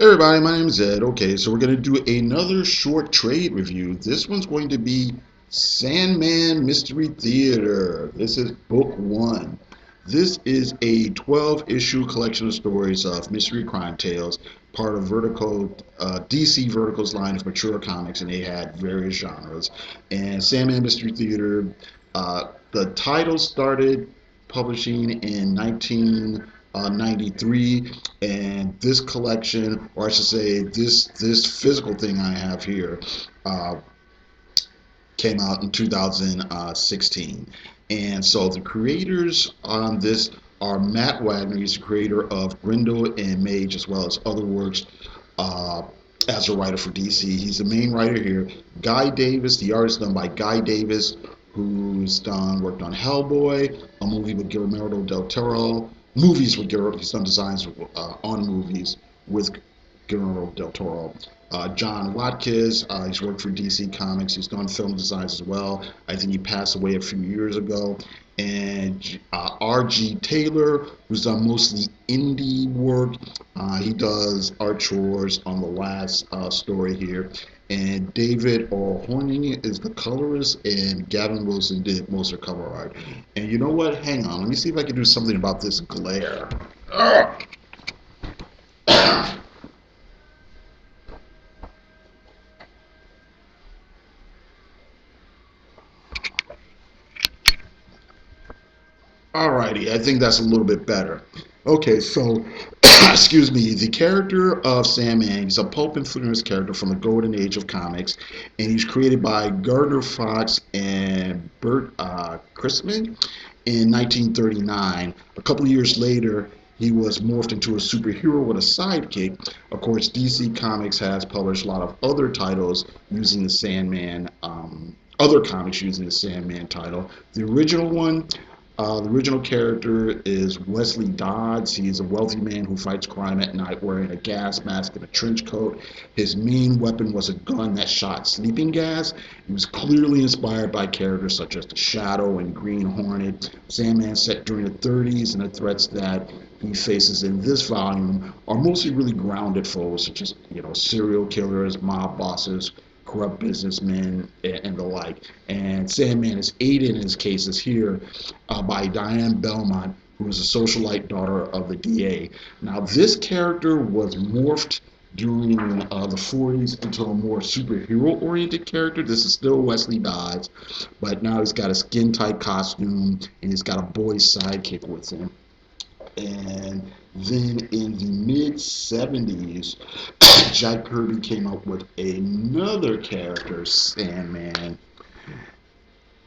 Hey everybody, my name is Ed. Okay, so we're going to do another short trade review. This one's going to be Sandman Mystery Theater. This is book one. This is a 12-issue collection of stories of mystery crime tales, part of DC Vertical's line of mature comics, and they had various genres. And Sandman Mystery Theater, the title started publishing in 1993, and this collection, or I should say, this physical thing I have here, uh, came out in 2016. And so the creators on this are Matt Wagner. He's the creator of Grindel and Mage, as well as other works uh, as a writer for DC. He's the main writer here. Guy Davis, the art is done by Guy Davis, who's worked on Hellboy, a movie with Guillermo del Toro, movies with Guillermo. He's done designs on movies with Guillermo del Toro. John Watkins, he's worked for DC Comics. He's done film designs as well. I think he passed away a few years ago. And R.G. Taylor, who's done mostly indie work. He does art chores on the last story here. And David O'Horney is the colorist, and Gavin Wilson did most of the cover art. And you know what? Hang on. Let me see if I can do something about this glare. Ugh. Alrighty, I think that's a little bit better. Okay, so, excuse me, the character of Sandman, he's a pulp influenced character from the golden age of comics, and he's created by Gardner Fox and Bert Christman in 1939. A couple of years later, he was morphed into a superhero with a sidekick. Of course, DC Comics has published a lot of other titles using the Sandman, other comics using the Sandman title. The original character is Wesley Dodds. He's a wealthy man who fights crime at night wearing a gas mask and a trench coat. His main weapon was a gun that shot sleeping gas. He was clearly inspired by characters such as the Shadow and Green Hornet. Sandman set during the 30s, and the threats that he faces in this volume are mostly really grounded foes, such as serial killers, mob bosses, corrupt businessmen, and the like. And Sandman is aided in his cases here by Diane Belmont, who is a socialite daughter of the DA. Now, this character was morphed during the 40s into a more superhero-oriented character. This is still Wesley Dodds, but now he's got a skin-tight costume, and he's got a boy's sidekick with him. And then in the mid 70s, Jack Kirby came up with another character, Sandman.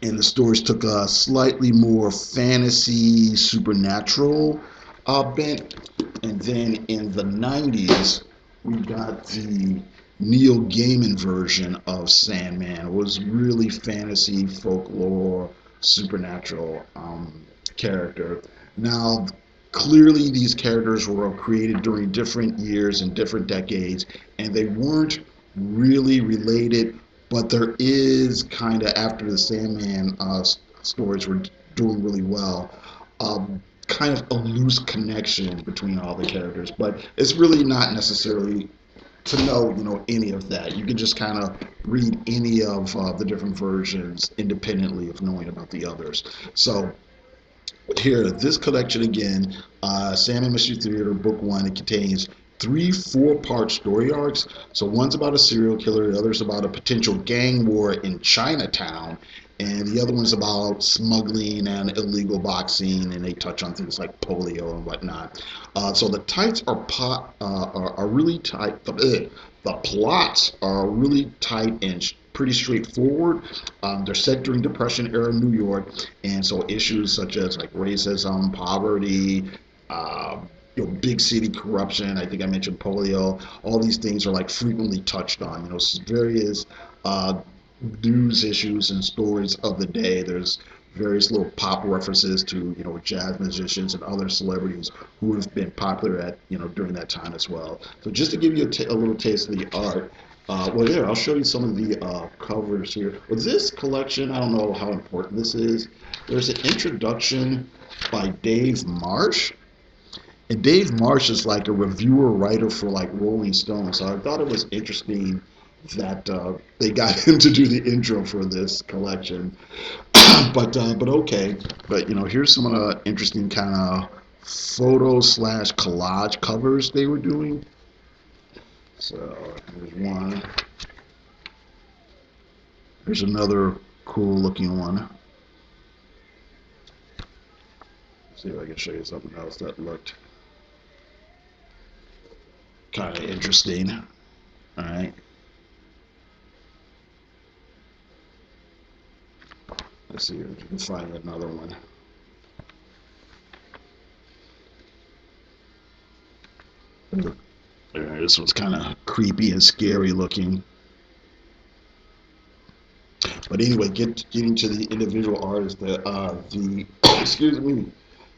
And the stories took a slightly more fantasy, supernatural bent. And then in the 90s, we got the Neil Gaiman version of Sandman. It was really fantasy, folklore, supernatural character. Now, clearly these characters were created during different years and different decades, and they weren't really related, but there is kind of, after the Sandman stories were doing really well, kind of a loose connection between all the characters, but it's really not necessarily to know any of that. You can just kind of read any of the different versions independently of knowing about the others. So here, this collection again, Sandman Mystery Theater, Book 1, it contains three 4-part story arcs. So one's about a serial killer, the other's about a potential gang war in Chinatown, and the other one's about smuggling and illegal boxing, and they touch on things like polio and whatnot. So the tights are really tight. The plots are really tight and pretty straightforward. They're set during Depression era New York, and so issues such as like racism, poverty, big city corruption. I think I mentioned polio. All these things are like frequently touched on. Various news issues and stories of the day. There's various little pop references to jazz musicians and other celebrities who have been popular at during that time as well. So just to give you a little taste of the art. Well, here, I'll show you some of the covers here. With this collection, I don't know how important this is. There's an introduction by Dave Marsh, And Dave Marsh is like a reviewer writer for like Rolling Stone, so I thought it was interesting that they got him to do the intro for this collection. But okay. But here's some of the interesting kind of photo slash collage covers they were doing. So here's one. Here's another cool looking one. Let's see if I can show you something else that looked kind of interesting. All right. Let's see if you can find another one. This one's kind of creepy and scary looking. But anyway, getting to the individual artists, the excuse me,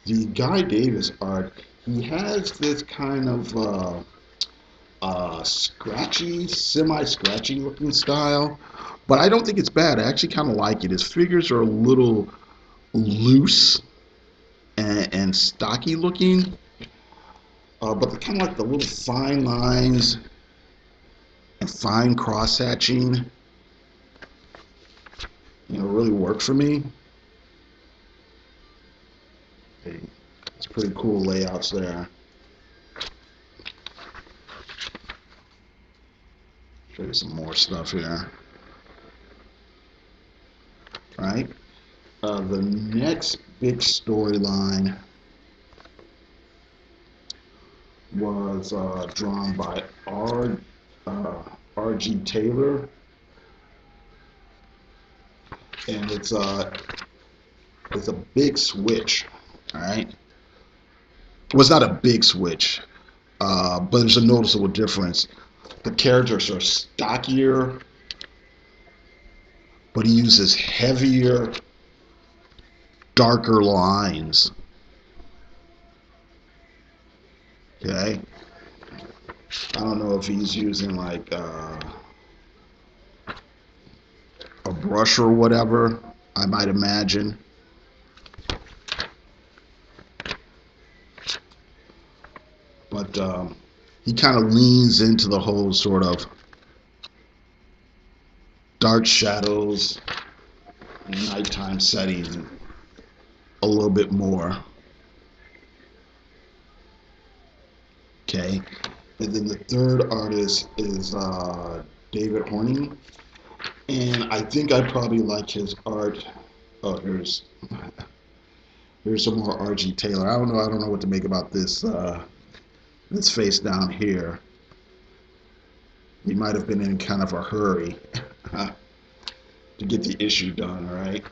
the Guy Davis art. He has this kind of scratchy, semi-scratchy looking style, but I don't think it's bad. I actually kind of like it. His figures are a little loose and stocky looking, but they're kind of like the little fine lines and fine cross hatching. Really work for me. It's pretty cool layouts there. Show you some more stuff here. Right? The next big storyline was drawn by R.G. Taylor, and it's a big switch. All right. Well, it's not a big switch, but there's a noticeable difference. The characters are stockier, but he uses heavier, darker lines. Okay. I don't know if he's using like a brush or whatever, I might imagine. But he kind of leans into the whole sort of dark shadows, nighttime setting a little bit more. Okay. And then the third artist is David Horning. And I think I probably like his art. Oh, here's some more R.G. Taylor. I don't know what to make about this this face down here. He might have been in kind of a hurry to get the issue done, all right?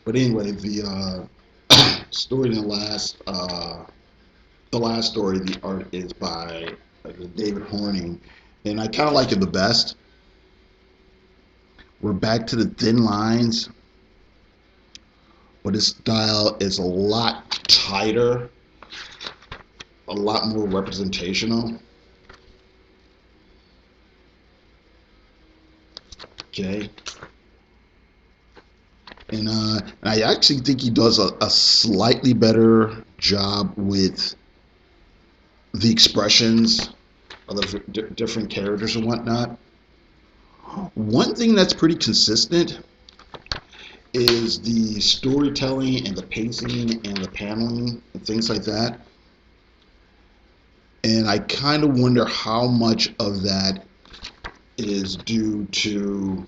But anyway, the story in the last story, the art is by David Horning, and I kind of like it the best. We're back to the thin lines, but his style is a lot tighter, a lot more representational. Okay. And I actually think he does a slightly better job with the expressions of the different characters and whatnot. One thing that's pretty consistent is the storytelling and the pacing and the paneling and things like that. And I kind of wonder how much of that is due to,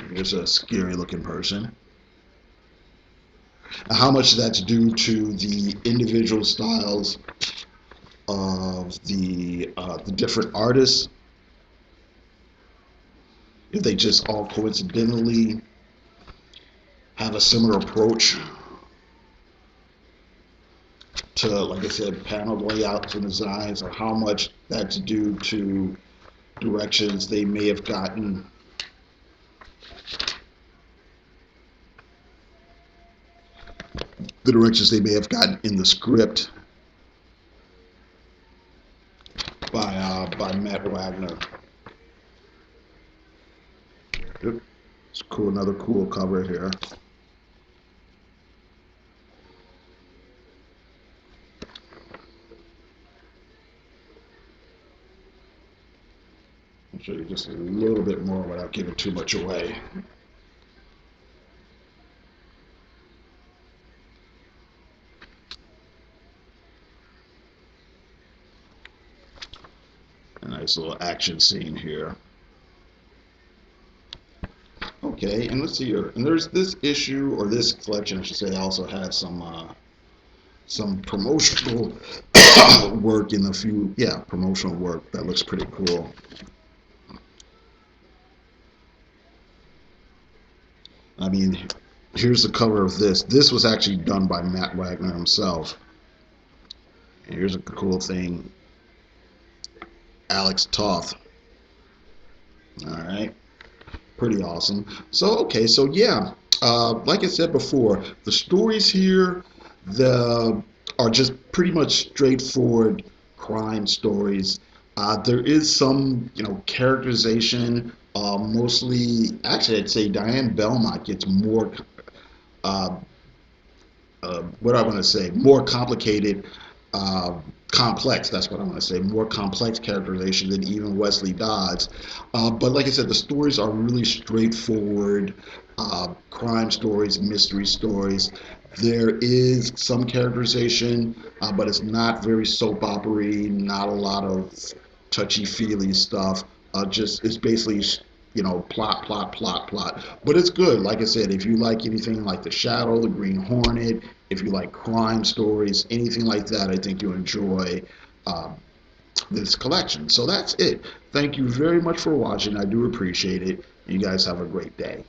here's a scary looking person, how much that's due to the individual styles of the different artists, if they just all coincidentally have a similar approach to, like I said, panel layouts and designs, or how much that's due to directions they may have gotten in the script by Matt Wagner. It's cool, another cool cover here. I'll show you just a little bit more without giving too much away. A nice little action scene here. Okay, and let's see here. And there's this issue, or this collection, I should say, also has some promotional work in a few, yeah, promotional work that looks pretty cool. I mean, here's the cover of this. This was actually done by Matt Wagner himself. And here's a cool thing. Alex Toth. All right, pretty awesome. So okay, so yeah, like I said before, the stories here, the are just pretty much straightforward crime stories. There is some, characterization. Mostly, actually, I'd say Diane Belmont gets more uh, what I want to say, more complicated, uh, complex. That's what I want to say. More complex characterization than even Wesley Dodds. But like I said, the stories are really straightforward crime stories, mystery stories. There is some characterization, but it's not very soap opera-y, not a lot of touchy-feely stuff. Just it's basically plot, plot, plot, plot. But it's good. Like I said, if you like anything like The Shadow, The Green Hornet, if you like crime stories, anything like that, I think you'll enjoy um, this collection. So that's it. Thank you very much for watching. I do appreciate it. You guys have a great day.